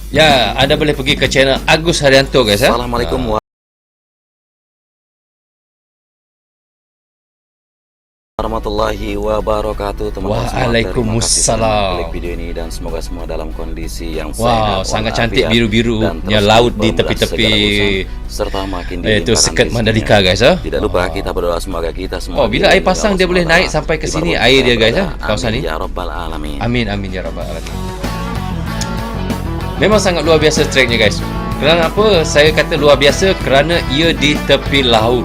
Ya, anda boleh pergi ke channel Agus Haryanto guys ya. Assalamualaikum warahmatullahi wabarakatuh, teman-teman semua. Terima kasih sudah mengklik video ini dan semoga semua dalam kondisi yang Wow, sehat, sangat walafiat, cantik biru-birunya laut di tepi-tepi serta makin itu sekat dilimpahkan Mandalika rezekinya. Oh, guys ya. Tidak lupa kita berdoa semoga kita semua bila air pasang dia boleh naik sampai ke sini air dia guys ya, kawasan ni. Ya Rabbal Alamin. Amin amin ya rabbal alamin. Memang sangat luar biasa treknya guys. Kerana apa saya kata luar biasa? Kerana ia di tepi laut.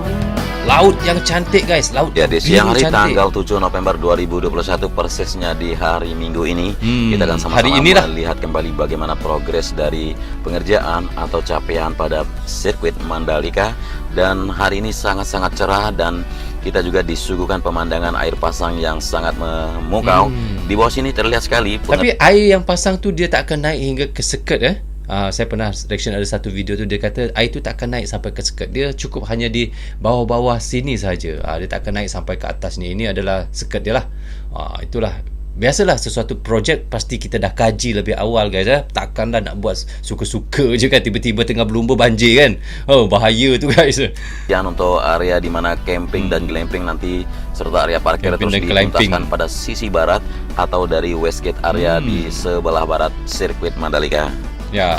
Laut yang cantik guys, laut Ya, di siang hari cantik. tanggal 7 November 2021 persisnya di hari Minggu ini, kita akan sama-sama melihat kembali bagaimana progres dari pengerjaan atau capaian pada sirkuit Mandalika. Dan hari ini sangat-sangat cerah dan kita juga disuguhkan pemandangan air pasang yang sangat memukau. Di bawah sini terlihat sekali. Tapi air yang pasang tu dia tak akan naik hingga ke sekat saya pernah reaction ada satu video tu, dia kata air tu tak akan naik sampai ke sekat, dia cukup hanya di bawah-bawah sini saja. Dia tak akan naik sampai ke atas ni. Ini adalah sekat dia lah. Itulah biasalah sesuatu projek pasti kita dah kaji lebih awal guys ya. Takkanlah nak buat suka-suka je kan, tiba-tiba tengah berlumba banjir kan. Bahaya tu guys. Yang untuk area di mana camping dan glamping nanti serta area parkir terus dituntaskan pada sisi barat atau dari Westgate area di sebelah barat sirkuit Mandalika. Ya.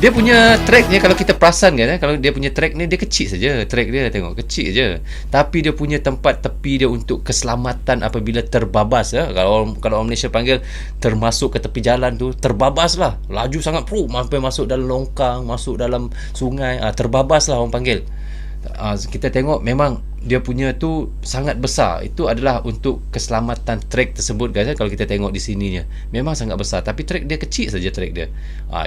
Dia punya tracknya kalau kita perasan kan, kalau dia punya track ni dia kecil saja, track dia tengok kecil je. Tapi dia punya tempat tepi dia untuk keselamatan apabila terbabas Kalau orang Malaysia panggil termasuk ke tepi jalan tu, terbabas lah. Laju sangat sampai masuk dalam longkang, masuk dalam sungai, terbabas lah orang panggil. Kita tengok memang dia punya tu sangat besar. Itu adalah untuk keselamatan trek tersebut guys. Kalau kita tengok di sininya memang sangat besar, tapi trek dia kecil saja trek dia.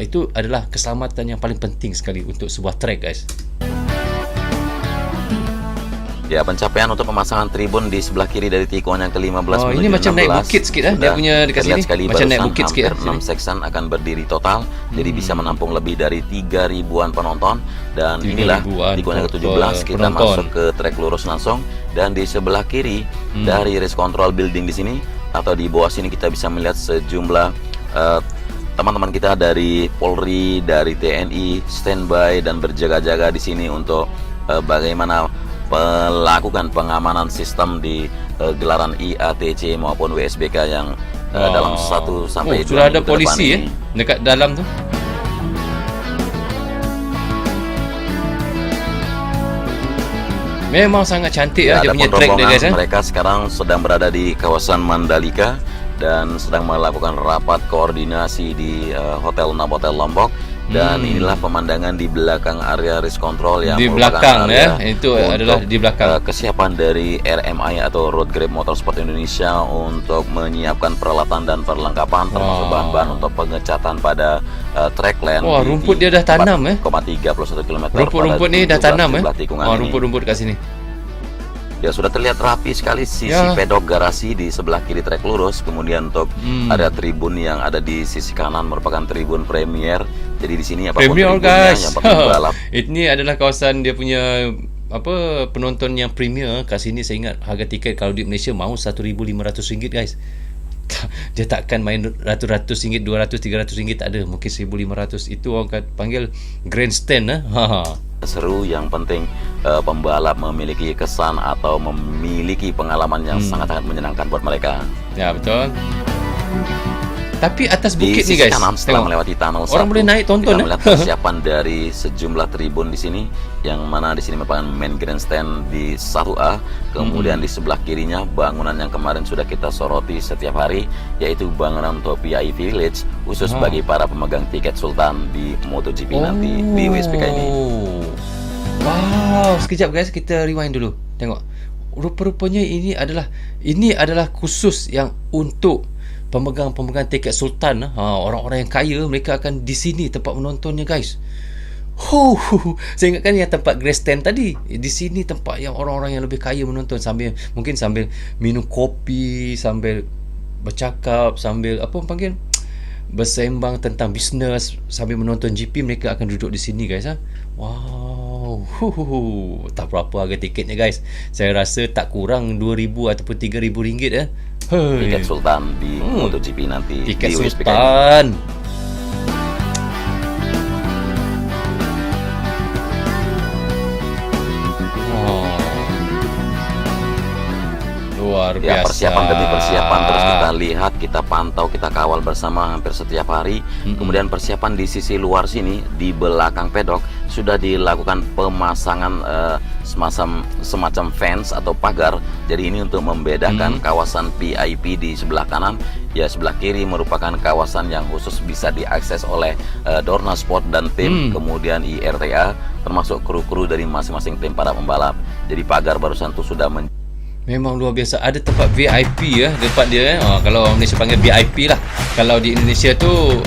Itu adalah keselamatan yang paling penting sekali untuk sebuah trek guys. Ya, pencapaian untuk pemasangan tribun di sebelah kiri dari tikungan yang ke-15 menuju ini macam 16 naik bukit sikit dia punya dekat sini. Macam naik bukit sikit. 6 section akan berdiri total, jadi bisa menampung lebih dari 3.000-an penonton. Dan inilah tikungan yang ke-17 kita masuk ke trek lurus langsung, dan di sebelah kiri dari race control building di sini atau di bawah sini kita bisa melihat sejumlah teman-teman kita dari Polri, dari TNI standby dan berjaga-jaga di sini untuk bagaimana melakukan pengamanan sistem di gelaran IATC maupun WSBK yang dalam 1 sampai 2 sudah ada polisi dekat dalam tu. Memang sangat cantik dia punya track dia guys. Mereka sekarang sedang berada di kawasan Mandalika dan sedang melakukan rapat koordinasi di Hotel Novotel Lombok. Dan inilah pemandangan di belakang area race control yang di belakang itu adalah di belakang kesiapan dari RMI atau Road Grip Motorsport Indonesia untuk menyiapkan peralatan dan perlengkapan termasuk bahan-bahan untuk pengecatan pada track lane. Rumput dia dah tanam 4,31 km. Rumput ni dah tanam rumput kat sini. Ya, sudah terlihat rapi sekali sisi pedok garasi di sebelah kiri trek lurus. Kemudian untuk area tribun yang ada di sisi kanan merupakan tribun premier. Jadi di sini apapun premier guys. Yang balap. Ini adalah kawasan dia punya penonton yang premier. Kat sini saya ingat harga tiket kalau di Malaysia mau RM1,500 guys. Dia takkan main ratus-ratus ringgit, 200, 300 ringgit, tak ada. Mungkin 1,500. Itu orang panggil grandstand Seru, yang penting pembalap memiliki kesan atau memiliki pengalaman yang sangat-sangat menyenangkan buat mereka. Ya, betul. Tapi atas bukit di ni guys, kanan, setelah melewati tunnel orang boleh naik tonton. Kita melihat persiapan dari sejumlah tribun di sini, yang mana di sini merupakan main grandstand di 1A. Kemudian di sebelah kirinya bangunan yang kemarin sudah kita soroti setiap hari, yaitu bangunan untuk VIP Village khusus bagi para pemegang tiket Sultan di MotoGP nanti di WSBK ini. Wow, sekejap guys, kita rewind dulu. Tengok. Rupa-rupanya ini adalah khusus yang untuk pemegang tiket Sultan. Orang-orang yang kaya mereka akan di sini tempat menontonnya guys. Saya ingatkan yang tempat grandstand tadi. Di sini tempat yang orang-orang yang lebih kaya menonton mungkin sambil minum kopi, sambil bercakap, sambil bersembang tentang bisnes, sambil menonton GP. Mereka akan duduk di sini guys. Wow. Tak berapa harga tiketnya guys. Saya rasa tak kurang 2,000 ataupun 3,000 ringgit Tiket Sultan di MotoGP nanti. Tiket Sultan. Luar Ya, biasa. persiapan demi persiapan terus kita lihat, kita pantau, kita kawal bersama hampir setiap hari. Kemudian persiapan di sisi luar sini, di belakang pedok sudah dilakukan pemasangan semacam fence atau pagar. Jadi ini untuk membedakan kawasan VIP di sebelah kanan. Ya, sebelah kiri merupakan kawasan yang khusus bisa diakses oleh Dorna Sport dan tim, kemudian IRTA, termasuk kru-kru dari masing-masing tim para pembalap. Jadi pagar barusan itu sudah Memang luar biasa. Ada tempat VIP ya, tempat dia. Kalau Malaysia panggil VIP lah. Kalau di Indonesia tu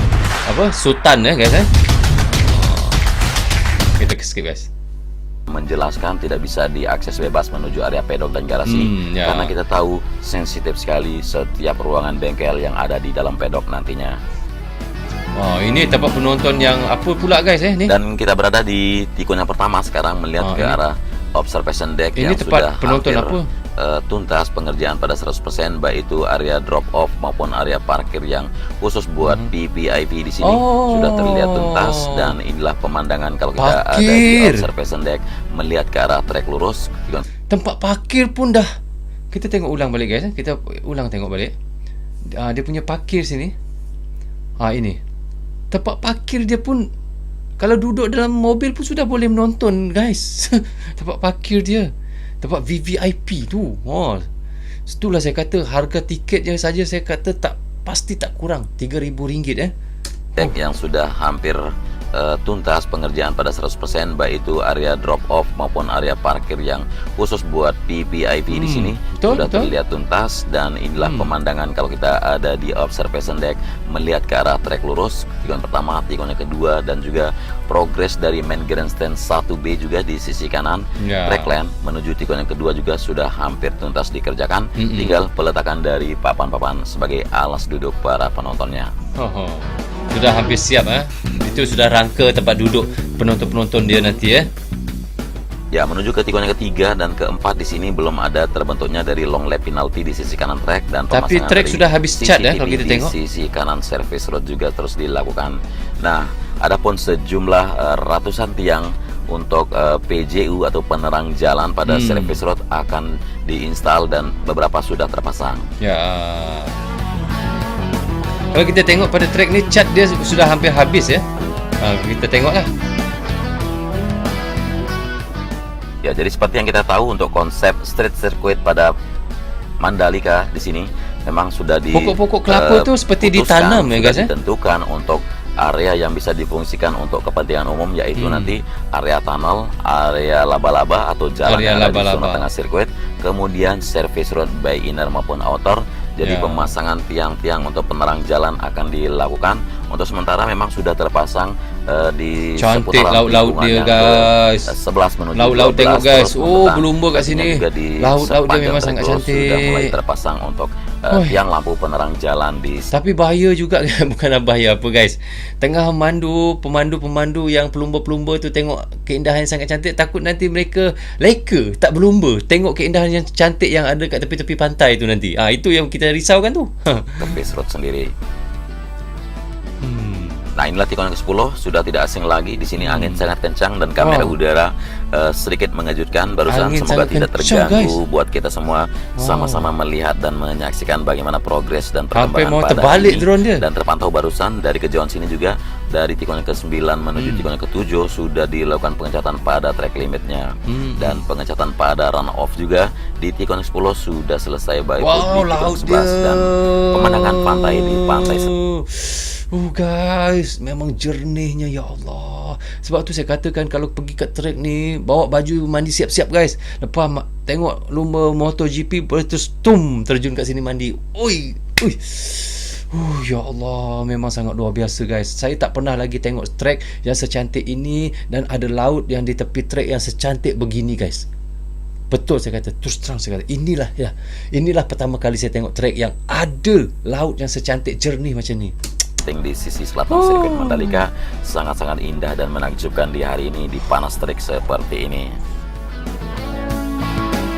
apa? Sultan ya guys. Kita skip guys. menjelaskan tidak bisa diakses bebas menuju area pedok dan garasi karena kita tahu sensitif sekali setiap ruangan bengkel yang ada di dalam pedok nantinya. Ini tempat penonton yang apa pula guys ni? Dan kita berada di tikungan pertama sekarang melihat ke arah observation deck ini yang tempat sudah penonton hampir apa? Tuntas pengerjaan pada 100%, baik itu area drop off maupun area parkir yang khusus buat VIP di sini sudah terlihat tuntas. Dan inilah pemandangan kalau kita ada di observation deck melihat ke arah trek lurus. Tempat parkir pun dah. Kita tengok ulang balik guys. Kita ulang tengok balik. Dia punya parkir sini. Ini tempat parkir dia pun, kalau duduk dalam mobil pun sudah boleh menonton guys. Tempat parkir dia, tempat VVIP tu. Itulah saya kata harga tiketnya saja saya kata pasti tak kurang RM3,000 Deck yang sudah hampir tuntas pengerjaan pada 100%, baik itu area drop off maupun area parkir yang khusus buat VIP di sini sudah terlihat tuntas. Dan inilah pemandangan kalau kita ada di observation deck melihat ke arah trek lurus, tikungan pertama, tikungan kedua, dan juga progres dari main grandstand 1B juga di sisi kanan. Track lane menuju tikungan kedua juga sudah hampir tuntas dikerjakan. Tinggal peletakan dari papan-papan sebagai alas duduk para penontonnya. Sudah hampir siap Itu sudah rangka tempat duduk penonton-penonton dia nanti Ya, menuju ke tikungan ketiga dan keempat di sini belum ada terbentuknya dari long lap penalty di sisi kanan trek, dan tapi trek sudah habis cat kalau kita tengok. Di sisi kanan service road juga terus dilakukan. Nah, adapun sejumlah ratusan tiang untuk PJU atau penerang jalan pada service road akan diinstal dan beberapa sudah terpasang. Kalau kita tengok pada trek ni, cat dia sudah hampir habis ya. Kita tengoklah. Ya, jadi seperti yang kita tahu untuk konsep street circuit pada Mandalika di sini memang sudah di pokok-pokok kelapa tu seperti ditanam ya guys. Ditentukan untuk area yang bisa difungsikan untuk kepentingan umum, yaitu nanti area tunnel, area laba-laba atau jalan yang ada di zona tengah sirkuit, kemudian service road baik inner maupun outer. Jadi pemasangan tiang-tiang untuk penerang jalan akan dilakukan. Untuk sementara memang sudah terpasang di cantik laut-laut dia guys. 11 menuju laut-laut tengok guys. Berlumba kat sini. Laut-laut dia memang sangat cantik. Sudah mulai terpasang untuk tiang lampu penerang jalan di. Tapi bahaya juga bukan bahaya apa guys. Tengah pemandu yang pelumba-pelumba tu tengok keindahan yang sangat cantik, takut nanti mereka leka tak berlumba tengok keindahan yang cantik yang ada kat tepi-tepi pantai tu nanti. Itu yang kita risaukan tu. Service road sendiri. Nah, inilah tikungan ke-10, sudah tidak asing lagi. Di sini angin sangat kencang dan kamera udara sedikit mengejutkan barusan. Angin semoga tidak terganggu buat kita semua sama-sama melihat dan menyaksikan bagaimana progres dan perkembangan pada ini. Dan terpantau barusan dari kejauhan sini juga, dari tikungan ke-9 menuju tikungan ke-7 sudah dilakukan pengecatan pada track limitnya. Dan pengecatan pada run off juga di tikungan ke-10 sudah selesai, baik di tikungan ke-11 dan pemandangan pantai di pantai. Guys, memang jernihnya ya Allah. Sebab tu saya katakan kalau pergi kat track ni, bawa baju mandi siap-siap guys. Lepas tengok lumba MotoGP, terus terjun kat sini mandi. Ya Allah, memang sangat luar biasa guys. Saya tak pernah lagi tengok track yang secantik ini dan ada laut yang di tepi track yang secantik begini guys. Betul saya kata, terus terang saya kata, inilah pertama kali saya tengok track yang ada laut yang secantik jernih macam ni. Di sisi selatan sirkuit Mandalika sangat-sangat indah dan menakjubkan di hari ini di panas terik seperti ini.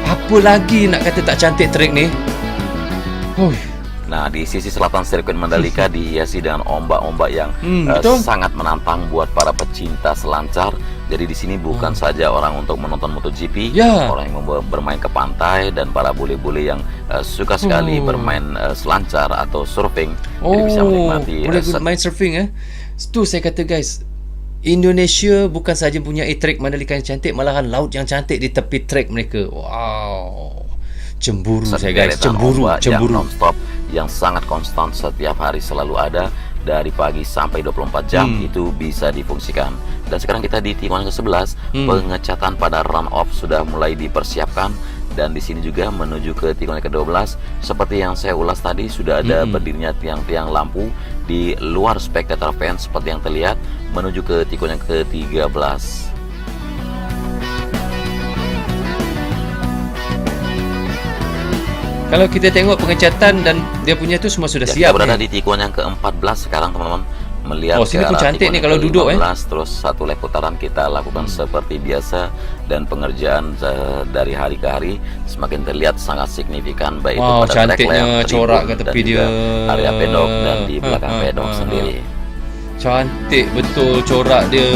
Apa lagi nak kata tak cantik trek ni? Nah, di sisi selatan sirkuit Mandalika dihiasi dengan ombak-ombak yang sangat menantang buat para pecinta selancar. Jadi di sini bukan saja orang untuk menonton MotoGP, orang yang bermain ke pantai, dan para bule-bule yang suka sekali bermain selancar atau surfing. Jadi bisa menikmati main surfing ya. Itu saya kata guys, Indonesia bukan saja punya trek Mandalika yang cantik, malahan laut yang cantik di tepi trek mereka. Wow. Cemburu saya guys, cemburu. Yang non-stop, yang sangat konstan setiap hari selalu ada. Dari pagi sampai 24 jam itu bisa difungsikan. Dan sekarang kita di tikungan ke-11, pengecatan pada run off sudah mulai dipersiapkan, dan di sini juga menuju ke tikungan ke-12 seperti yang saya ulas tadi, sudah ada berdirinya tiang-tiang lampu di luar spectator fence seperti yang terlihat menuju ke tikungan ke-13. Kalau kita tengok pengecatan dan dia punya tu semua sudah siap. Kita berada di tikungan yang ke-14 sekarang teman-teman. Melihat sini pun cantik nih kalau duduk terus satu lap putaran kita lakukan seperti biasa, dan pengerjaan dari hari ke hari semakin terlihat sangat signifikan, baik itu pada track lap, corak ke tepi dia, area pedok dan di belakang pedok sendiri. Cantik betul corak dia.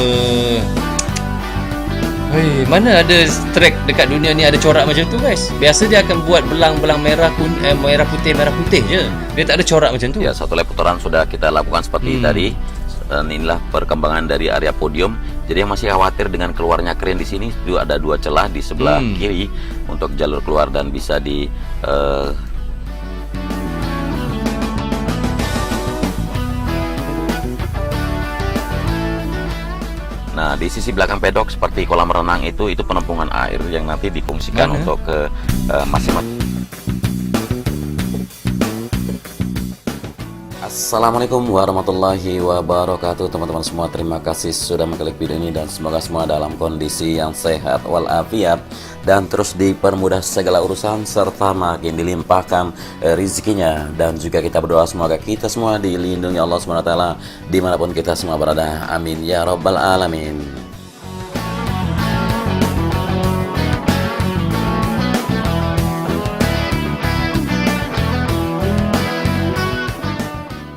Hei, mana ada track dekat dunia ni ada corak macam tu guys? Biasa dia akan buat belang-belang merah putih je. Dia tak ada corak macam tu. Ya, satu lap putaran sudah kita lakukan seperti tadi. Dan inilah perkembangan dari area podium. Jadi yang masih khawatir dengan keluarnya kren di sini, juga ada 2 celah di sebelah kiri untuk jalur keluar, dan bisa di Nah, di sisi belakang pedok seperti kolam renang itu penampungan air yang nanti difungsikan untuk ke masing-masing. Assalamualaikum warahmatullahi wabarakatuh teman-teman semua. Terima kasih sudah mengklik video ini, dan semoga semua dalam kondisi yang sehat walafiat dan terus dipermudah segala urusan serta makin dilimpahkan rezekinya. Dan juga kita berdoa semoga kita semua dilindungi Allah SWT dimanapun kita semua berada. Amin ya rabbal alamin.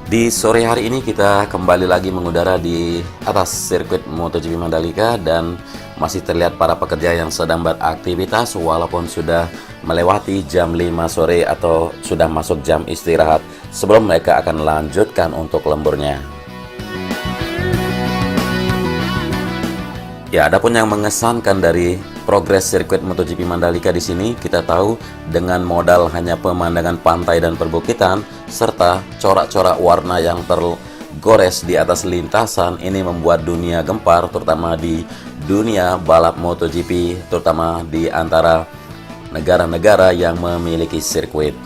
Di sore hari ini kita kembali lagi mengudara di atas sirkuit MotoGP Mandalika, dan masih terlihat para pekerja yang sedang beraktivitas walaupun sudah melewati jam 5 sore atau sudah masuk jam istirahat sebelum mereka akan lanjutkan untuk lemburnya. Ya, adapun yang mengesankan dari progres sirkuit MotoGP Mandalika di sini, kita tahu dengan modal hanya pemandangan pantai dan perbukitan serta corak-corak warna yang tergores di atas lintasan, ini membuat dunia gempar, terutama di dunia balap MotoGP, terutama di antara negara-negara yang memiliki sirkuit.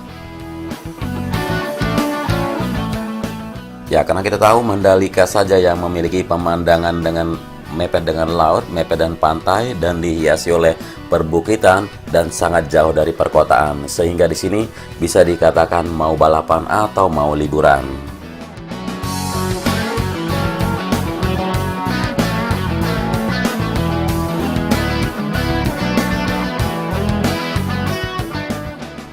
Ya, karena kita tahu Mandalika saja yang memiliki pemandangan dengan mepet dengan laut, mepet dan pantai, dan dihiasi oleh perbukitan dan sangat jauh dari perkotaan, sehingga di sini bisa dikatakan mau balapan atau mau liburan.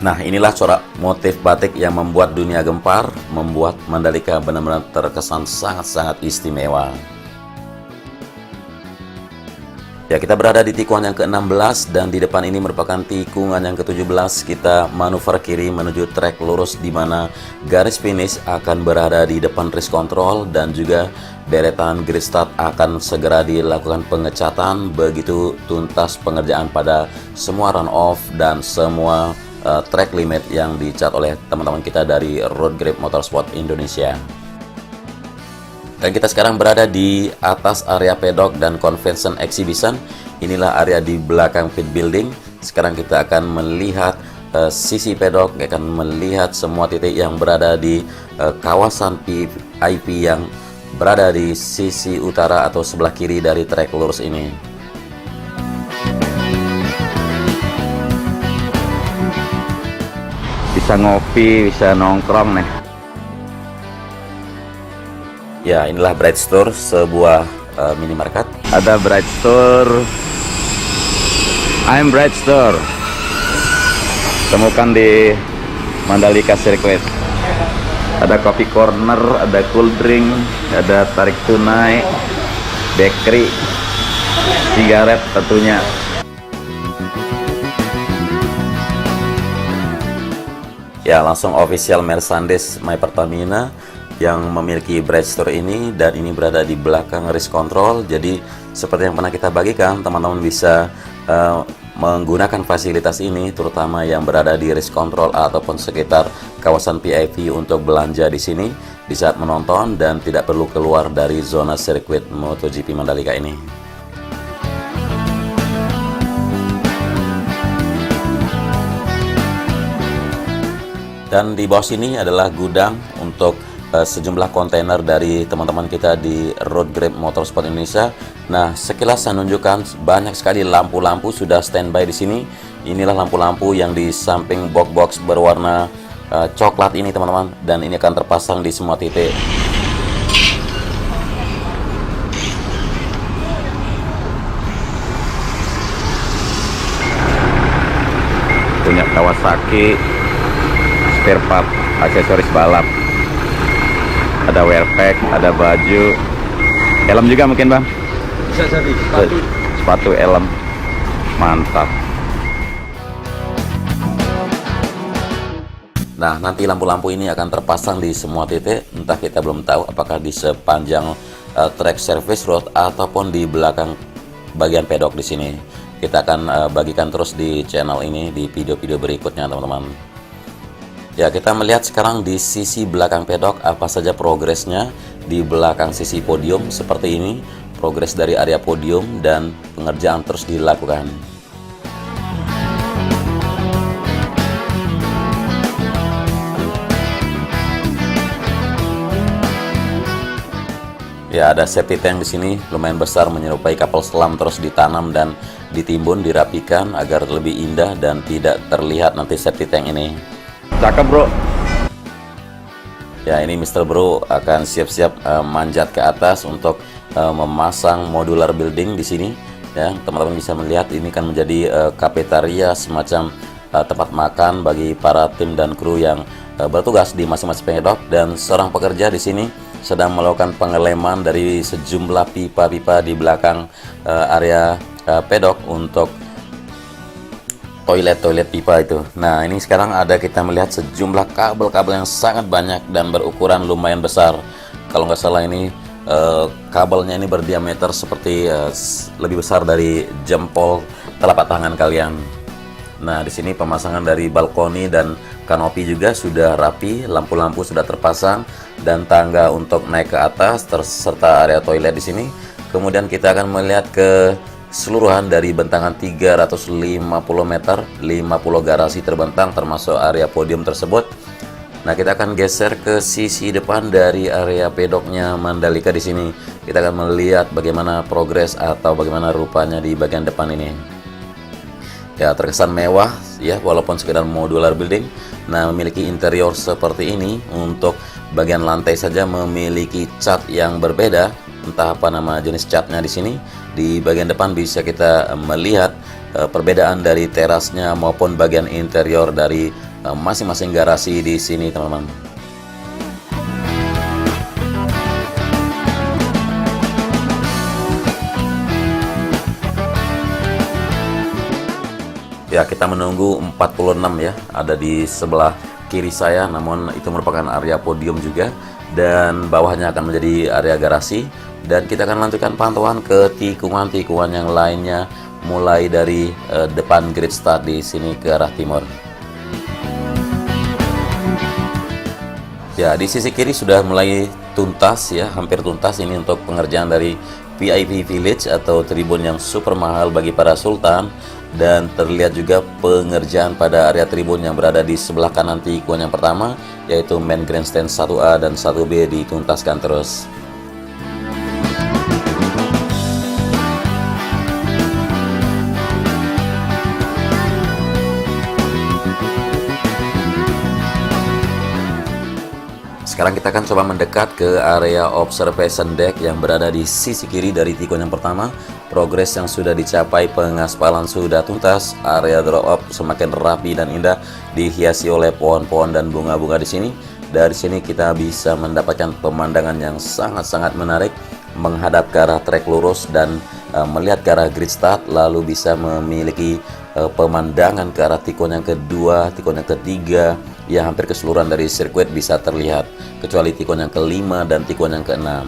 Nah, inilah corak motif batik yang membuat dunia gempar, membuat Mandalika benar-benar terkesan sangat-sangat istimewa. Ya, kita berada di tikungan yang ke-16, dan di depan ini merupakan tikungan yang ke-17. Kita manuver kiri menuju trek lurus, di mana garis finish akan berada di depan race control, dan juga deretan grid start akan segera dilakukan pengecatan begitu tuntas pengerjaan pada semua run off dan semua track limit yang dicat oleh teman-teman kita dari Road Grip Motorsport Indonesia. Dan kita sekarang berada di atas area pedok dan convention exhibition. Inilah area di belakang pit building. Sekarang kita akan melihat sisi pedok, akan melihat semua titik yang berada di kawasan VIP yang berada di sisi utara atau sebelah kiri dari trek lurus ini. Bisa ngopi, bisa nongkrong nih. Ya, inilah Bright Store, sebuah minimarket. Ada Bright Store. I'm Bright Store. Temukan di Mandalika Circuit. Ada coffee corner, ada cool drink, ada tarik tunai, bakery, sigaret tentunya. Ya, langsung official Mercedes My Pertamina yang memiliki Bright Store ini, dan ini berada di belakang race control. Jadi seperti yang pernah kita bagikan, teman-teman bisa menggunakan fasilitas ini, terutama yang berada di race control ataupun sekitar kawasan VIP untuk belanja di sini di saat menonton dan tidak perlu keluar dari zona sirkuit MotoGP Mandalika ini. Dan di bawah sini adalah gudang untuk sejumlah kontainer dari teman-teman kita di Road Grip Motorsport Indonesia. Nah, sekilas saya menunjukkan banyak sekali lampu-lampu sudah standby di sini. Inilah lampu-lampu yang di samping box-box berwarna coklat ini, teman-teman, dan ini akan terpasang di semua titik. Punya Kawasaki, spare part aksesoris balap, ada wear pack, ada baju, helm juga mungkin bang, Bisa jadi sepatu helm, mantap. Nah, nanti lampu-lampu ini akan terpasang di semua titik, entah kita belum tahu apakah di sepanjang track service road ataupun di belakang bagian pedok di sini. Kita akan bagikan terus di channel ini di video-video berikutnya, teman-teman. Ya, kita melihat sekarang di sisi belakang pedok apa saja progresnya. Di belakang sisi podium seperti ini, progres dari area podium dan pengerjaan terus dilakukan. Ya, ada safety tank di sini lumayan besar menyerupai kapal selam, terus ditanam dan ditimbun, dirapikan agar lebih indah dan tidak terlihat nanti safety tank ini. Cakep bro. Ya, ini Mr. Bro akan siap-siap manjat ke atas untuk memasang modular building di sini. Ya, teman-teman bisa melihat ini kan menjadi kafetaria, semacam tempat makan bagi para tim dan kru yang bertugas di masing-masing pedok, dan seorang pekerja di sini sedang melakukan pengeleman dari sejumlah pipa-pipa di belakang area pedok untuk toilet pipa itu. Nah, ini sekarang kita melihat sejumlah kabel-kabel yang sangat banyak dan berukuran lumayan besar. Kalau nggak salah ini kabelnya ini berdiameter seperti lebih besar dari jempol telapak tangan kalian. Nah, di sini pemasangan dari balkoni dan kanopi juga sudah rapi, lampu-lampu sudah terpasang, dan tangga untuk naik ke atas serta area toilet di sini. Kemudian kita akan melihat ke keseluruhan dari bentangan 350 meter, 50 garasi terbentang termasuk area podium tersebut. Nah, kita akan geser ke sisi depan dari area pedoknya Mandalika di sini. Kita akan melihat bagaimana progres atau bagaimana rupanya di bagian depan ini. Ya, terkesan mewah ya, walaupun sekedar modular building. Nah, memiliki interior seperti ini. Untuk bagian lantai saja memiliki cat yang berbeda, entah apa nama jenis catnya di sini. Di bagian depan bisa kita melihat perbedaan dari terasnya maupun bagian interior dari masing-masing garasi di sini, teman-teman. Ya, kita menunggu 46 ya, ada di sebelah kiri saya, namun itu merupakan area podium juga, dan bawahnya akan menjadi area garasi. Dan kita akan lanjutkan pantauan ke tikungan-tikungan yang lainnya, mulai dari depan grid start di sini ke arah timur. Ya, di sisi kiri sudah mulai tuntas ya, hampir tuntas ini untuk pengerjaan dari VIP Village atau tribun yang super mahal bagi para sultan. Dan terlihat juga pengerjaan pada area tribun yang berada di sebelah kanan tikungan yang pertama, yaitu main grandstand 1A dan 1B dituntaskan terus. Sekarang kita akan coba mendekat ke area observation deck yang berada di sisi kiri dari tikungan yang pertama. Progres yang sudah dicapai, pengaspalan sudah tuntas, area drop off semakin rapi dan indah, dihiasi oleh pohon-pohon dan bunga-bunga di sini. Dari sini kita bisa mendapatkan pemandangan yang sangat-sangat menarik menghadap ke arah trek lurus, dan melihat ke arah grid start, lalu bisa memiliki pemandangan ke arah tikungan yang kedua, tikungan yang ketiga, yang hampir keseluruhan dari sirkuit bisa terlihat, kecuali tikungan yang kelima dan tikungan yang keenam.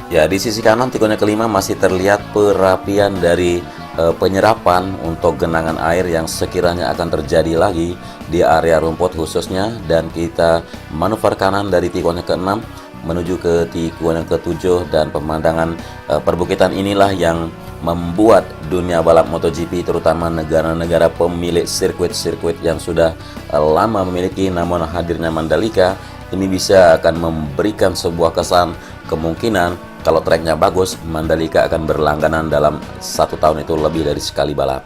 Ya, di sisi kanan tikungan yang kelima masih terlihat perapian dari penyerapan untuk genangan air yang sekiranya akan terjadi lagi di area rumput khususnya, dan kita manuver kanan dari tikungan yang keenam menuju ke tikungan yang ketujuh, dan pemandangan perbukitan inilah yang membuat dunia balap MotoGP, terutama negara-negara pemilik sirkuit-sirkuit yang sudah lama memiliki, namun hadirnya Mandalika ini bisa akan memberikan sebuah kesan kemungkinan kalau treknya bagus, Mandalika akan berlangganan dalam 1 tahun itu lebih dari sekali balap.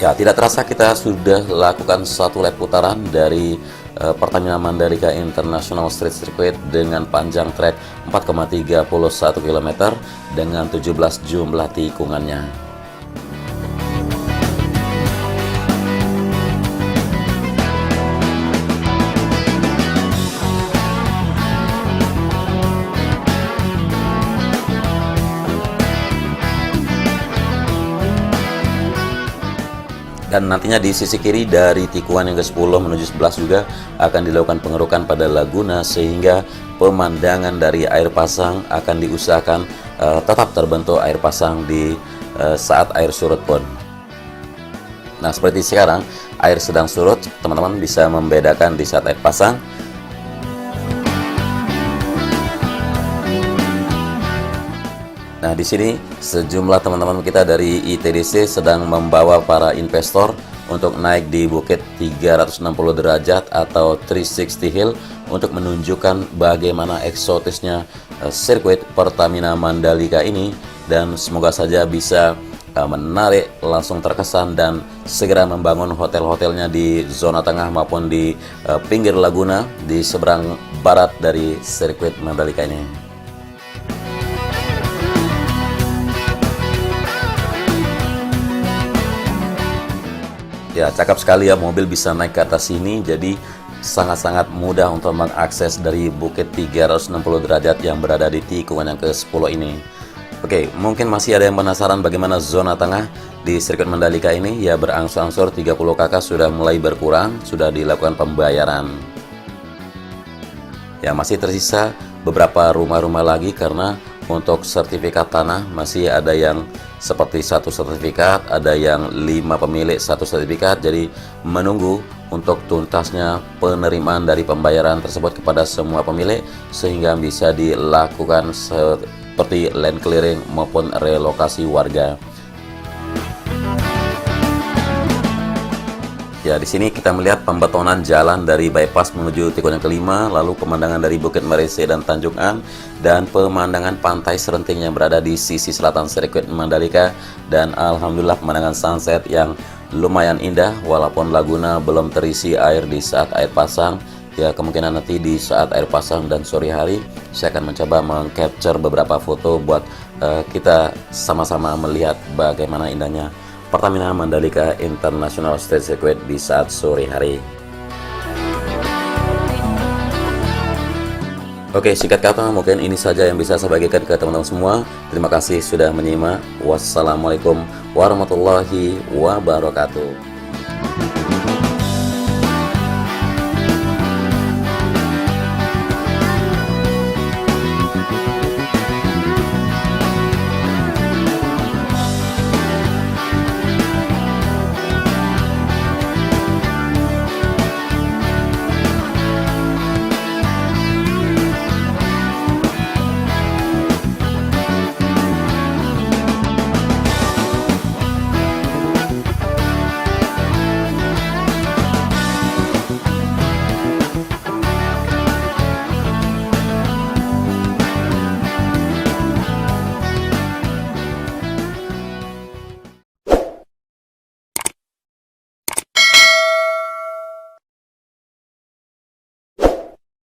Ya, tidak terasa kita sudah lakukan 1 lap putaran dari Pertamina Mandalika International Street Circuit dengan panjang trek 4,31 km dengan 17 jumlah tikungannya. Dan nantinya di sisi kiri dari tikungan yang ke-10 menuju 11 juga akan dilakukan pengerukan pada Laguna, sehingga pemandangan dari air pasang akan diusahakan tetap terbentuk air pasang di saat air surut pun. Nah, seperti sekarang air sedang surut, teman-teman bisa membedakan di saat air pasang. Nah, di sini sejumlah teman-teman kita dari ITDC sedang membawa para investor untuk naik di bukit 360 derajat atau 360 hill untuk menunjukkan bagaimana eksotisnya sirkuit Pertamina Mandalika ini, dan semoga saja bisa menarik, langsung terkesan, dan segera membangun hotel-hotelnya di zona tengah maupun di pinggir Laguna di seberang barat dari sirkuit Mandalika ini. Ya, cakep sekali ya, mobil bisa naik ke atas sini, jadi sangat-sangat mudah untuk mengakses dari bukit 360 derajat yang berada di tikungan yang ke-10 ini. Oke, mungkin masih ada yang penasaran bagaimana zona tengah di sirkuit Mandalika ini. Ya, berangsur-angsur 30 kakak sudah mulai berkurang, sudah dilakukan pembayaran. Ya, masih tersisa beberapa rumah-rumah lagi karena untuk sertifikat tanah masih ada yang seperti 1 sertifikat, ada yang 5 pemilik 1 sertifikat. Jadi menunggu untuk tuntasnya penerimaan dari pembayaran tersebut kepada semua pemilik, sehingga bisa dilakukan seperti land clearing maupun relokasi warga. Ya, di sini kita melihat pembetonan jalan dari bypass menuju tikungan yang kelima, lalu pemandangan dari Bukit Merese dan Tanjung An, dan pemandangan pantai Serenting yang berada di sisi selatan sirkuit Mandalika, dan alhamdulillah pemandangan sunset yang lumayan indah walaupun Laguna belum terisi air di saat air pasang. Ya, kemungkinan nanti di saat air pasang dan sore hari saya akan mencoba meng-capture beberapa foto buat kita sama-sama melihat bagaimana indahnya Pertamina Mandalika International Street Circuit di saat sore hari. Oke, singkat kata mungkin ini saja yang bisa saya bagikan ke teman-teman semua. Terima kasih sudah menyimak. Wassalamualaikum warahmatullahi wabarakatuh.